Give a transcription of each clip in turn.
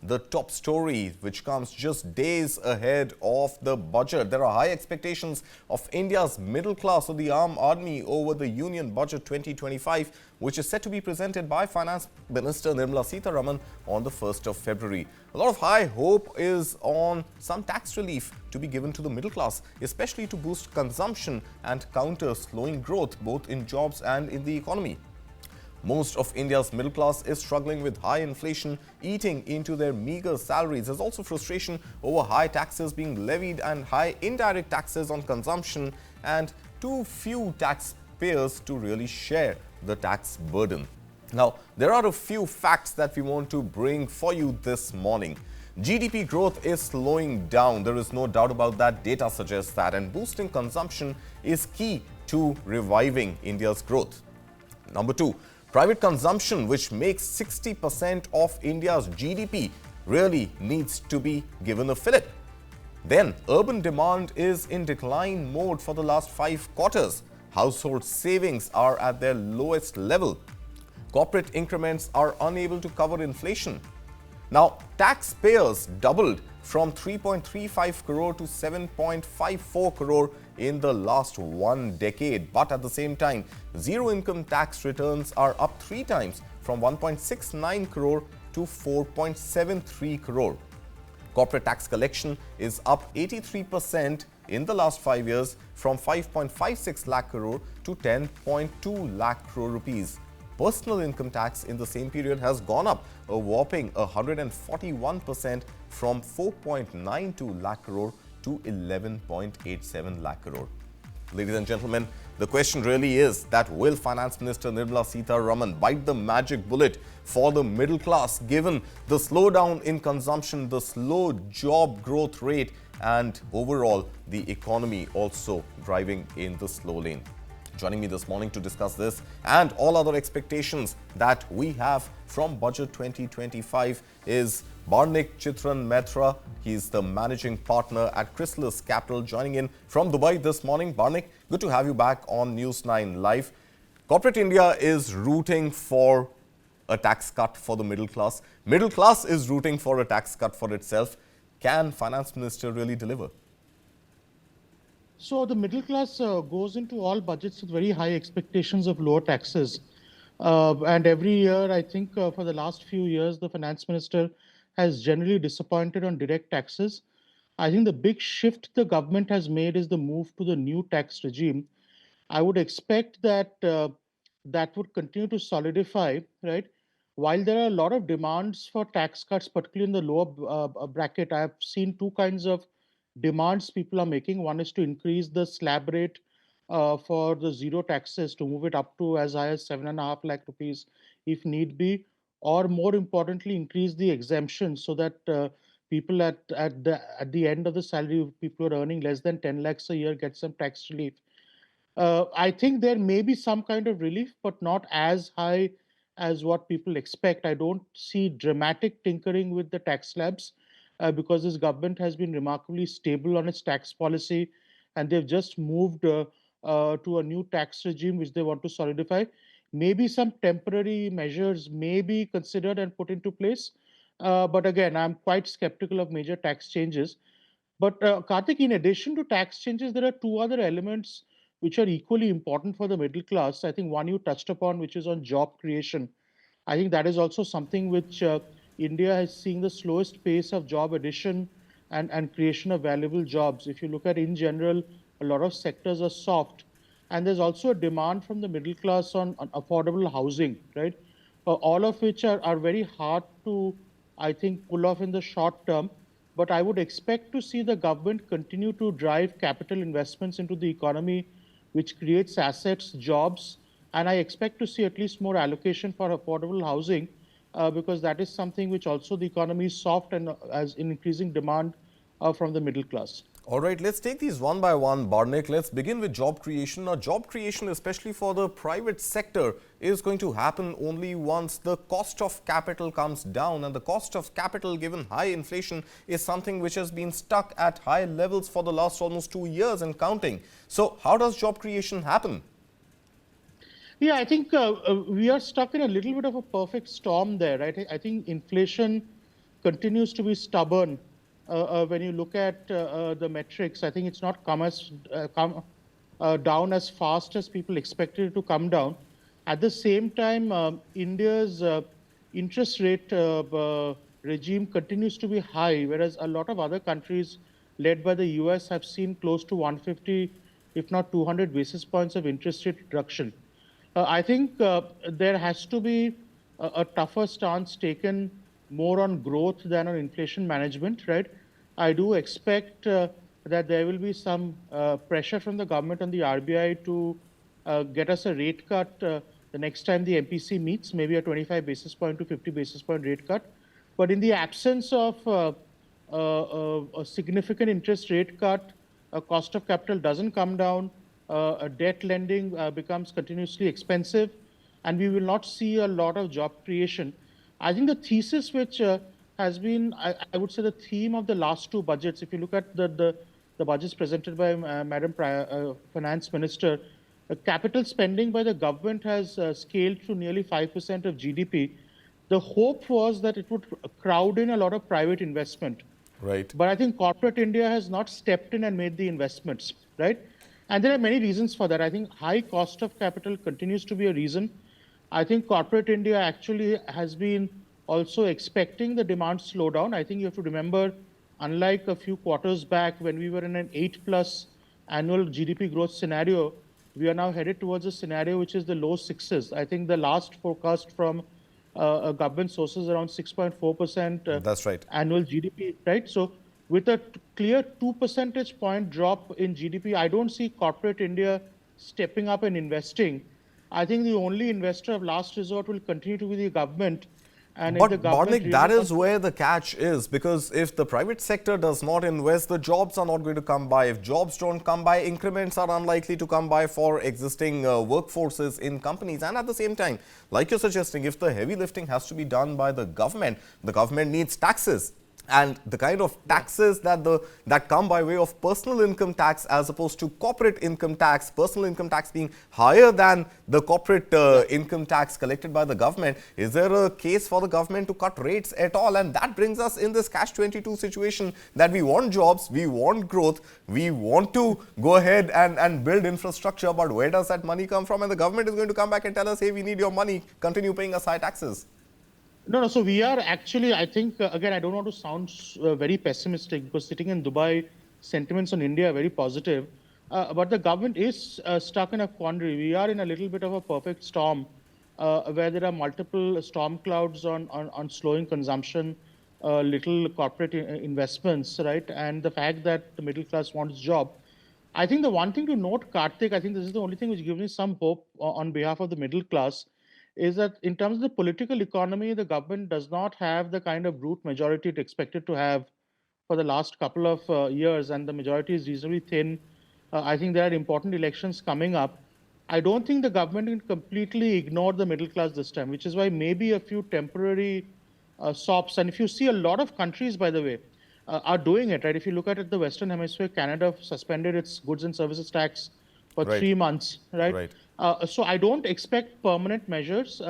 the top story, which comes just days ahead of the budget. There are high expectations of India's middle class or the Aam Admi over the Union Budget 2025, which is set to be presented by Finance Minister Nirmala Sitharaman on the 1st of February. A lot of high hope is on some tax relief to be given to the middle class, especially to boost consumption and counter slowing growth both in jobs and in the economy. Most of India's middle class is struggling with high inflation eating into their meagre salaries. There's also frustration over high taxes being levied and high indirect taxes on consumption and too few taxpayers to really share the tax burden. Now, there are a few facts that we want to bring for you this morning. GDP growth is slowing down. There is no doubt about that. Data suggests that. And boosting consumption is key to reviving India's growth. Number two, private consumption, which makes 60% of India's GDP, really needs to be given a fillip. Then, urban demand is in decline mode for the last 5 quarters. Household savings are at their lowest level. Corporate increments are unable to cover inflation. Now, taxpayers doubled from 3.35 crore to 7.54 crore in the last 1 decade. But at the same time, zero income tax returns are up 3 times from 1.69 crore to 4.73 crore. Corporate tax collection is up 83% in the last 5 years from 5.56 lakh crore to 10.2 lakh crore rupees. Personal income tax in the same period has gone up a whopping 141% from 4.92 lakh crore to 11.87 lakh crore. Ladies and gentlemen, the question really is that will Finance Minister Nirmala Sitharaman bite the magic bullet for the middle class given the slowdown in consumption, the slow job growth rate and overall the economy also driving in the slow lane? Joining me this morning to discuss this and all other expectations that we have from Budget 2025 is Barnik Chitran Mehta. He's the managing partner at Chrysalis Capital, joining in from Dubai this morning. Barnik, good to have you back on News 9 Live. Corporate India is rooting for a tax cut for the middle class. Middle class is rooting for a tax cut for itself. Can Finance Minister really deliver? So the middle class goes into all budgets with very high expectations of lower taxes. And every year, I think for the last few years, the finance minister has generally disappointed on direct taxes. I think the big shift the government has made is the move to the new tax regime. I would expect that that would continue to solidify, right? While there are a lot of demands for tax cuts, particularly in the lower bracket, I have seen 2 kinds of demands people are making. One is to increase the slab rate for the zero taxes to move it up to as high as 7.5 lakh rupees if need be, or more importantly, increase the exemption so that people at the end of the salary, people who are earning less than 10 lakhs a year get some tax relief. I think there may be some kind of relief, but not as high as what people expect. I don't see dramatic tinkering with the tax slabs because this government has been remarkably stable on its tax policy, and they've just moved to a new tax regime which they want to solidify. Maybe some temporary measures may be considered and put into place. But again, I'm quite skeptical of major tax changes. But Karthik, in addition to tax changes, there are 2 other elements which are equally important for the middle class. I think one you touched upon, which is on job creation. I think that is also something which India is seeing the slowest pace of job addition and creation of valuable jobs. If you look at in general, a lot of sectors are soft. And there's also a demand from the middle class on affordable housing, right? All of which are very hard to, I think, pull off in the short term. But I would expect to see the government continue to drive capital investments into the economy, which creates assets, jobs, and I expect to see at least more allocation for affordable housing because that is something which also the economy is soft and as in increasing demand from the middle class. All right, let's take these one by one, Barnik. Let's begin with job creation. Now, job creation, especially for the private sector, is going to happen only once the cost of capital comes down. And the cost of capital, given high inflation, is something which has been stuck at high levels for the last almost 2 years and counting. So, how does job creation happen? Yeah, I think we are stuck in a little bit of a perfect storm there, right? I think inflation continues to be stubborn. When you look at the metrics, I think it's not come down as fast as people expected it to come down. At the same time, India's interest rate regime continues to be high, whereas a lot of other countries, led by the US, have seen close to 150, if not 200 basis points of interest rate reduction. I think there has to be a tougher stance taken more on growth than on inflation management, right? I do expect that there will be some pressure from the government on the RBI to get us a rate cut the next time the MPC meets, maybe a 25 basis point to 50 basis point rate cut. But in the absence of a significant interest rate cut, cost of capital doesn't come down, debt lending becomes continuously expensive, and we will not see a lot of job creation. I think the thesis which has been, I would say, the theme of the last two budgets, if you look at the budgets presented by Madam Finance Minister, capital spending by the government has scaled to nearly 5% of GDP. The hope was that it would crowd in a lot of private investment. Right. But I think corporate India has not stepped in and made the investments, right? And there are many reasons for that. I think high cost of capital continues to be a reason. I think corporate India actually has been also expecting the demand slowdown. I think you have to remember, unlike a few quarters back when we were in an 8+ annual GDP growth scenario, we are now headed towards a scenario which is the low sixes. I think the last forecast from government sources around 6.4% That's right. annual GDP, right? So with a clear 2 percentage point drop in GDP, I don't see corporate India stepping up and investing. I think the only investor of last resort will continue to be the government. And But if the government Barnik, that is where the catch is, because if the private sector does not invest, the jobs are not going to come by. If jobs don't come by, increments are unlikely to come by for existing workforces in companies. And at the same time, like you're suggesting, if the heavy lifting has to be done by the government needs taxes. And the kind of taxes that come by way of personal income tax as opposed to corporate income tax, personal income tax being higher than the corporate income tax collected by the government, is there a case for the government to cut rates at all? And that brings us in this catch-22 situation that we want jobs, we want growth, we want to go ahead and build infrastructure, but where does that money come from? And the government is going to come back and tell us, hey, we need your money, continue paying us high taxes. No. So we are actually, I think, again, I don't want to sound very pessimistic because sitting in Dubai, sentiments on India are very positive. But the government is stuck in a quandary. We are in a little bit of a perfect storm where there are multiple storm clouds on slowing consumption, little corporate investments, right? And the fact that the middle class wants job. I think the one thing to note, Karthik, I think this is the only thing which gives me some hope on behalf of the middle class, is that in terms of the political economy, the government does not have the kind of brute majority it expected to have for the last couple of years, and the majority is reasonably thin. I think there are important elections coming up. I don't think the government can completely ignore the middle class this time, which is why maybe a few temporary SOPs, and if you see a lot of countries, by the way, are doing it, right? If you look at it, the Western Hemisphere, Canada suspended its goods and services tax for 3 months, right? So I don't expect permanent measures,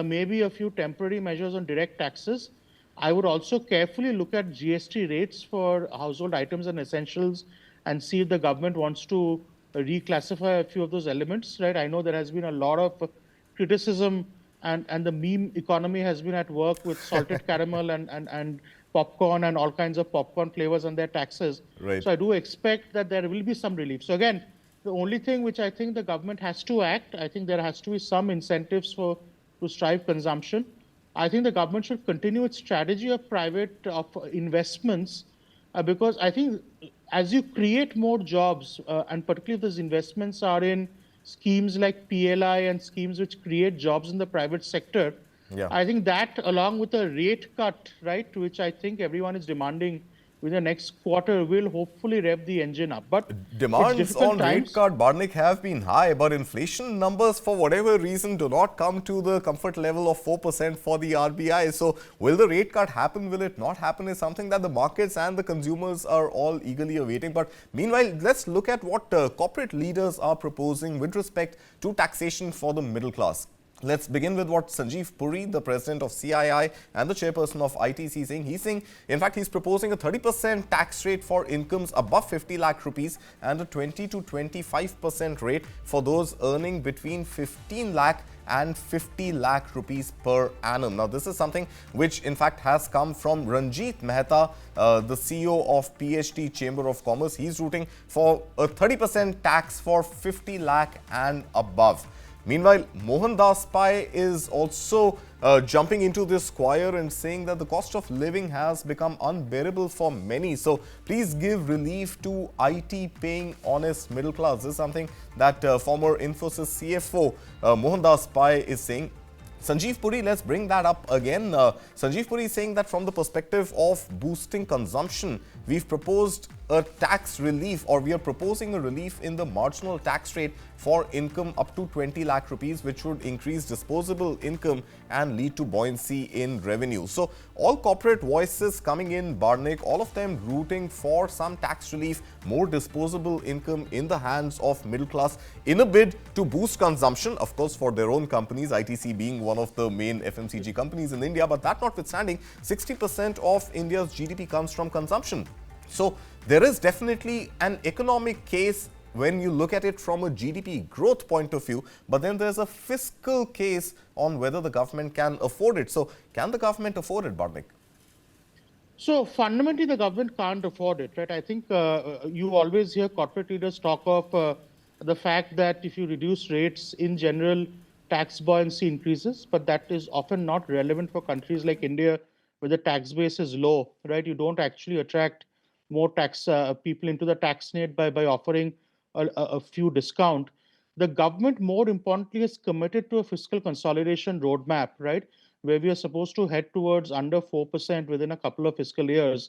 maybe a few temporary measures on direct taxes. I would also carefully look at GST rates for household items and essentials and see if the government wants to reclassify a few of those elements, right? I know there has been a lot of criticism and the meme economy has been at work with salted caramel and popcorn and all kinds of popcorn flavors and their taxes. Right. So I do expect that there will be some relief. So again, the only thing which I think the government has to act, I think there has to be some incentives to drive consumption. I think the government should continue its strategy of investments because I think as you create more jobs, and particularly if those investments are in schemes like PLI and schemes which create jobs in the private sector, I think that along with a rate cut, right, which I think everyone is demanding within the next quarter, will hopefully rev the engine up. But demands on rate cut, Barnik, have been high, but inflation numbers, for whatever reason, do not come to the comfort level of 4% for the RBI. So will the rate cut happen? Will it not happen? Is something that the markets and the consumers are all eagerly awaiting. But meanwhile, let's look at what corporate leaders are proposing with respect to taxation for the middle class. Let's begin with what Sanjeev Puri, the president of CII and the chairperson of ITC, is saying. He's saying, in fact, he's proposing a 30% tax rate for incomes above 50 lakh rupees and a 20 to 25% rate for those earning between 15 lakh and 50 lakh rupees per annum. Now, this is something which, in fact, has come from Ranjit Mehta, the CEO of PhD Chamber of Commerce. He's rooting for a 30% tax for 50 lakh and above. Meanwhile, Mohandas Pai is also jumping into this choir and saying that the cost of living has become unbearable for many. So please give relief to IT paying honest middle class. This is something that former Infosys CFO Mohandas Pai is saying. Sanjeev Puri, let's bring that up again. Sanjeev Puri is saying that from the perspective of boosting consumption, we've proposed a tax relief, or we are proposing a relief in the marginal tax rate for income up to 20 lakh rupees, which would increase disposable income and lead to buoyancy in revenue. So all corporate voices coming in, Barnik, all of them rooting for some tax relief, more disposable income in the hands of middle class in a bid to boost consumption, of course, for their own companies, ITC being one of the main FMCG companies in India. But that notwithstanding, 60% of India's GDP comes from consumption. So there is definitely an economic case when you look at it from a GDP growth point of view, but then there's a fiscal case on whether the government can afford it. So can the government afford it, Barnik? So fundamentally, the government can't afford it, right? I think you always hear corporate leaders talk of the fact that if you reduce rates in general, tax buoyancy increases, but that is often not relevant for countries like India, where the tax base is low, right? You don't actually attract more tax people into the tax net by offering a few discount. The government, more importantly, is committed to a fiscal consolidation roadmap, right? Where we are supposed to head towards under 4% within a couple of fiscal years.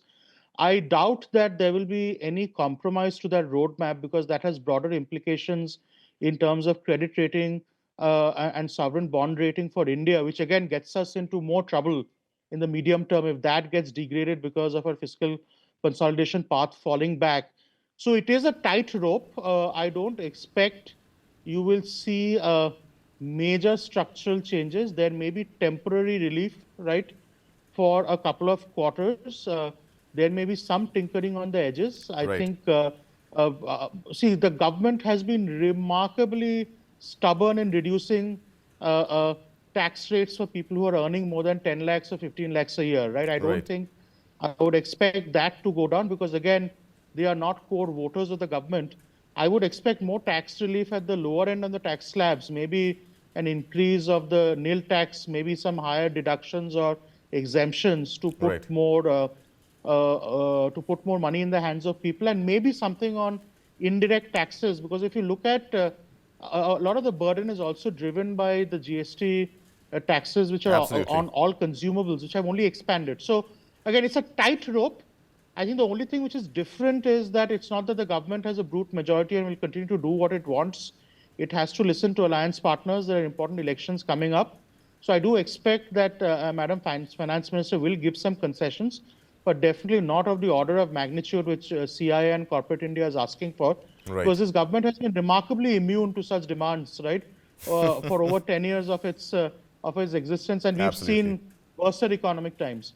I doubt that there will be any compromise to that roadmap because that has broader implications in terms of credit rating and sovereign bond rating for India, which again gets us into more trouble in the medium term if that gets degraded because of our fiscal consolidation path falling back. So it is a tight rope. I don't expect you will see major structural changes. There may be temporary relief, right, for a couple of quarters. There may be some tinkering on the edges. I Right. think, see, the government has been remarkably stubborn in reducing tax rates for people who are earning more than 10 lakhs or 15 lakhs a year, right? I don't Right. think I would expect that to go down because, again, they are not core voters of the government. I would expect more tax relief at the lower end on the tax slabs, maybe an increase of the nil tax, maybe some higher deductions or exemptions to Right. put more money in the hands of people, and maybe something on indirect taxes. Because if you look at a lot of the burden is also driven by the GST taxes, which are Absolutely. on all consumables, which have only expanded. So again, it's a tight rope. I think the only thing which is different is that it's not that the government has a brute majority and will continue to do what it wants. It has to listen to alliance partners. There are important elections coming up. So I do expect that Madam Finance Minister will give some concessions, but definitely not of the order of magnitude which CIA and corporate India is asking for, Right. because this government has been remarkably immune to such demands, right, for over 10 years of its existence, and we've Absolutely. seen worse economic times.